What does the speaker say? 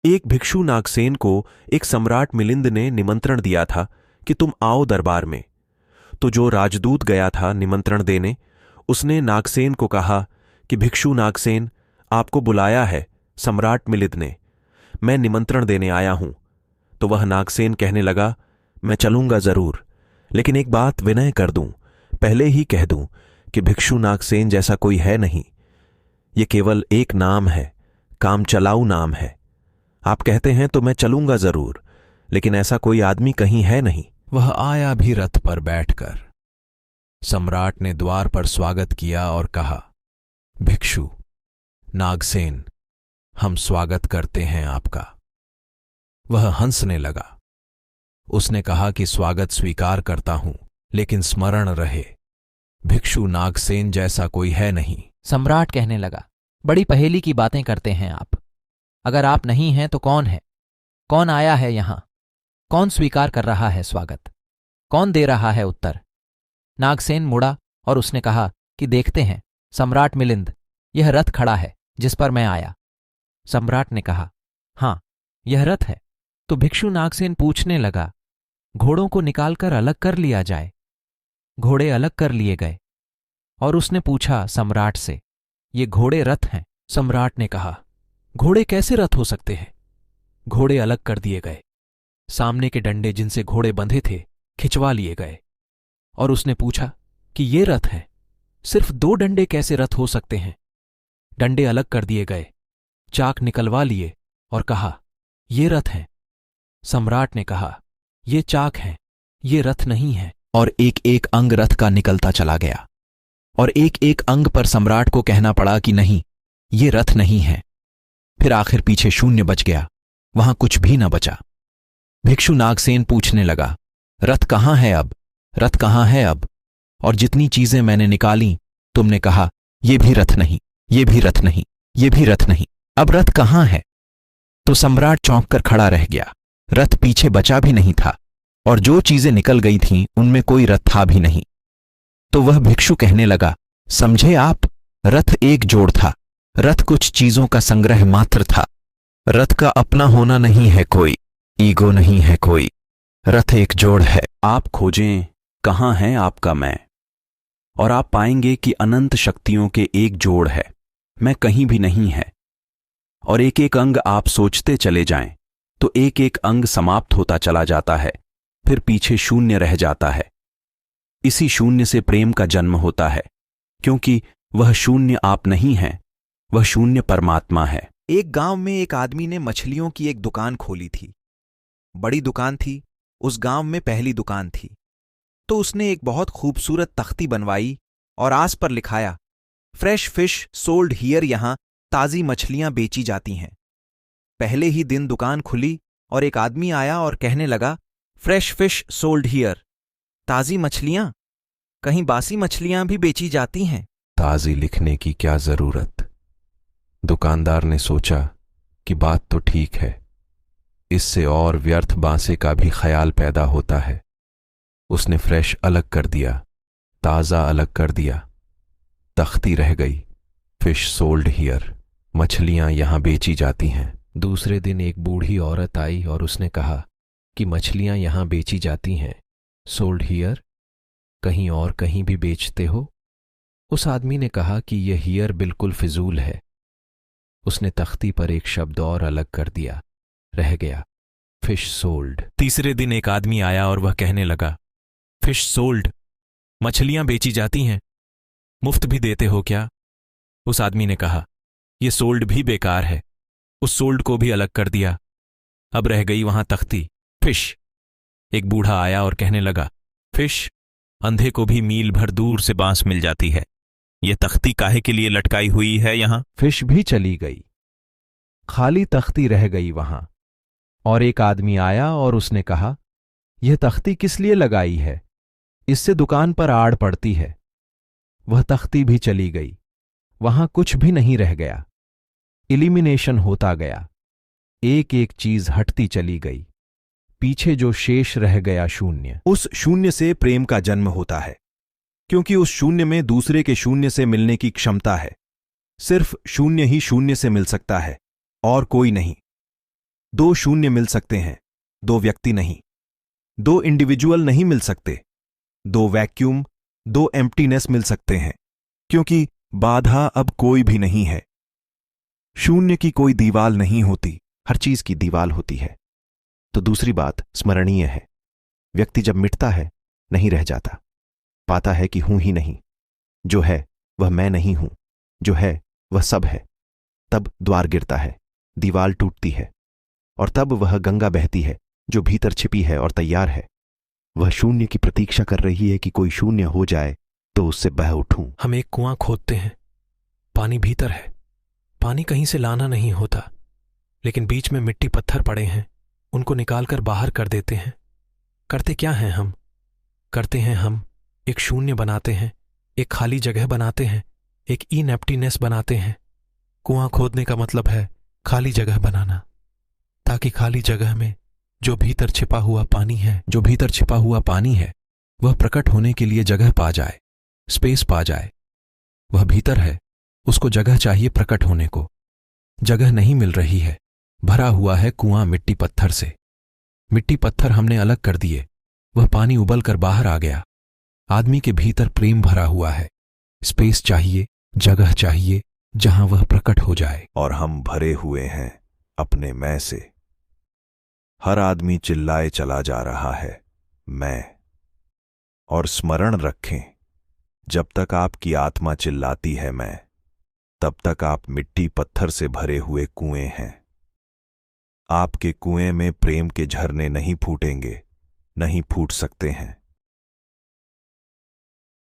एक भिक्षु नागसेन को एक सम्राट मिलिंद ने निमंत्रण दिया था कि तुम आओ दरबार में। तो जो राजदूत गया था निमंत्रण देने, उसने नागसेन को कहा कि भिक्षु नागसेन, आपको बुलाया है सम्राट मिलिंद ने, मैं निमंत्रण देने आया हूं। तो वह नागसेन कहने लगा, मैं चलूंगा जरूर, लेकिन एक बात विनय कर दूं, पहले ही कह दूं कि भिक्षु नागसेन जैसा कोई है नहीं। ये केवल एक नाम है, काम चलाऊ नाम है। आप कहते हैं तो मैं चलूंगा जरूर, लेकिन ऐसा कोई आदमी कहीं है नहीं। वह आया भी रथ पर बैठकर। सम्राट ने द्वार पर स्वागत किया और कहा, भिक्षु नागसेन, हम स्वागत करते हैं आपका। वह हंसने लगा। उसने कहा कि स्वागत स्वीकार करता हूं, लेकिन स्मरण रहे, भिक्षु नागसेन जैसा कोई है नहीं। सम्राट कहने लगा, बड़ी पहेली की बातें करते हैं आप। अगर आप नहीं हैं तो कौन है? कौन आया है यहां? कौन स्वीकार कर रहा है स्वागत? कौन दे रहा है उत्तर? नागसेन मुड़ा और उसने कहा कि देखते हैं सम्राट मिलिंद, यह रथ खड़ा है जिस पर मैं आया। सम्राट ने कहा, हां, यह रथ है। तो भिक्षु नागसेन पूछने लगा, घोड़ों को निकालकर अलग कर लिया जाए। घोड़े अलग कर लिए गए और उसने पूछा सम्राट से, ये घोड़े रथ हैं? सम्राट ने कहा, घोड़े कैसे रथ हो सकते हैं? घोड़े अलग कर दिए गए। सामने के डंडे जिनसे घोड़े बंधे थे खिंचवा लिए गए। और उसने पूछा कि ये रथ है, सिर्फ 2 डंडे कैसे रथ हो सकते हैं? डंडे अलग कर दिए गए, चाक निकलवा लिए और कहा, ये रथ हैं। सम्राट ने कहा, ये चाक हैं, ये रथ नहीं है। और एक एक अंग रथ का निकलता चला गया और एक एक अंग पर सम्राट को कहना पड़ा कि नहीं, ये रथ नहीं है। फिर आखिर पीछे शून्य बच गया, वहां कुछ भी न बचा। भिक्षु नागसेन पूछने लगा, रथ कहां है अब? रथ कहां है अब? और जितनी चीजें मैंने निकाली, तुमने कहा, ये भी रथ नहीं, ये भी रथ नहीं, ये भी रथ नहीं, अब रथ कहां है? तो सम्राट चौंक कर खड़ा रह गया। रथ पीछे बचा भी नहीं था और जो चीजें निकल गई थीं उनमें कोई रथ था भी नहीं। तो वह भिक्षु कहने लगा, समझे आप, रथ एक जोड़ था, रथ कुछ चीजों का संग्रह मात्र था। रथ का अपना होना नहीं है कोई, ईगो नहीं है कोई, रथ एक जोड़ है। आप खोजें कहां है आपका मैं, और आप पाएंगे कि अनंत शक्तियों के एक जोड़ है, मैं कहीं भी नहीं है। और एक एक अंग आप सोचते चले जाएं तो एक एक अंग समाप्त होता चला जाता है, फिर पीछे शून्य रह जाता है। इसी शून्य से प्रेम का जन्म होता है, क्योंकि वह शून्य आप नहीं हैं, वह शून्य परमात्मा है। एक गांव में एक आदमी ने मछलियों की एक दुकान खोली थी। बड़ी दुकान थी, उस गांव में पहली दुकान थी। तो उसने एक बहुत खूबसूरत तख्ती बनवाई और आस पर लिखाया, फ्रेश फिश सोल्ड हियर, यहां ताजी मछलियां बेची जाती हैं। पहले ही दिन दुकान खुली और एक आदमी आया और कहने लगा, फ्रेश फिश सोल्ड हियर, ताजी मछलियां? कहीं बासी मछलियां भी बेची जाती हैं? ताजी लिखने की क्या जरूरत? दुकानदार ने सोचा कि बात तो ठीक है, इससे और व्यर्थ बांसे का भी ख्याल पैदा होता है। उसने फ्रेश अलग कर दिया, ताजा अलग कर दिया, तख्ती रह गई, फिश सोल्ड हियर, मछलियां यहां बेची जाती हैं। दूसरे दिन एक बूढ़ी औरत आई और उसने कहा कि मछलियां यहां बेची जाती हैं, सोल्ड हियर, कहीं और कहीं भी बेचते हो? उस आदमी ने कहा कि यह हियर बिल्कुल फिजूल है। उसने तख्ती पर एक शब्द और अलग कर दिया, रह गया, फिश सोल्ड। तीसरे दिन एक आदमी आया और वह कहने लगा, फिश सोल्ड, मछलियां बेची जाती हैं, मुफ्त भी देते हो क्या? उस आदमी ने कहा, यह सोल्ड भी बेकार है। उस सोल्ड को भी अलग कर दिया, अब रह गई वहां तख्ती, फिश। एक बूढ़ा आया और कहने लगा, फिश, अंधे को भी मील भर दूर से बांस मिल जाती है, यह तख्ती काहे के लिए लटकाई हुई है यहां? फिश भी चली गई, खाली तख्ती रह गई वहां। और एक आदमी आया और उसने कहा, यह तख्ती किस लिए लगाई है? इससे दुकान पर आड़ पड़ती है। वह तख्ती भी चली गई, वहां कुछ भी नहीं रह गया। इलिमिनेशन होता गया, एक एक चीज हटती चली गई, पीछे जो शेष रह गया शून्य। उस शून्य से प्रेम का जन्म होता है, क्योंकि उस शून्य में दूसरे के शून्य से मिलने की क्षमता है। सिर्फ शून्य ही शून्य से मिल सकता है और कोई नहीं। दो शून्य मिल सकते हैं, दो व्यक्ति नहीं। दो इंडिविजुअल नहीं मिल सकते, दो वैक्यूम, दो एम्प्टीनेस मिल सकते हैं, क्योंकि बाधा अब कोई भी नहीं है। शून्य की कोई दीवाल नहीं होती, हर चीज की दीवाल होती है। तो दूसरी बात स्मरणीय है। व्यक्ति जब मिटता है नहीं रह जाता, पाता है कि हूं ही नहीं, जो है वह मैं नहीं हूं, जो है वह सब है। तब द्वार गिरता है, दीवाल टूटती है, और तब वह गंगा बहती है जो भीतर छिपी है और तैयार है। वह शून्य की प्रतीक्षा कर रही है कि कोई शून्य हो जाए तो उससे बह उठूं। हम एक कुआं खोदते हैं, पानी भीतर है, पानी कहीं से लाना नहीं होता, लेकिन बीच में मिट्टी पत्थर पड़े हैं, उनको निकालकर बाहर कर देते हैं। करते क्या हैं हम? करते हैं हम एक शून्य बनाते हैं, एक खाली जगह बनाते हैं, एक इनएप्टीनेस बनाते हैं। कुआं खोदने का मतलब है खाली जगह बनाना, ताकि खाली जगह में जो भीतर छिपा हुआ पानी है, जो भीतर छिपा हुआ पानी है, वह प्रकट होने के लिए जगह पा जाए, स्पेस पा जाए। वह भीतर है, उसको जगह चाहिए प्रकट होने को। जगह नहीं मिल रही है, भरा हुआ है कुआं मिट्टी पत्थर से। मिट्टी पत्थर हमने अलग कर दिए, वह पानी उबल कर बाहर आ गया। आदमी के भीतर प्रेम भरा हुआ है, स्पेस चाहिए, जगह चाहिए जहां वह प्रकट हो जाए। और हम भरे हुए हैं अपने मैं से। हर आदमी चिल्लाए चला जा रहा है मैं। और स्मरण रखें, जब तक आपकी आत्मा चिल्लाती है मैं, तब तक आप मिट्टी पत्थर से भरे हुए कुएं हैं। आपके कुएं में प्रेम के झरने नहीं फूटेंगे, नहीं फूट सकते हैं।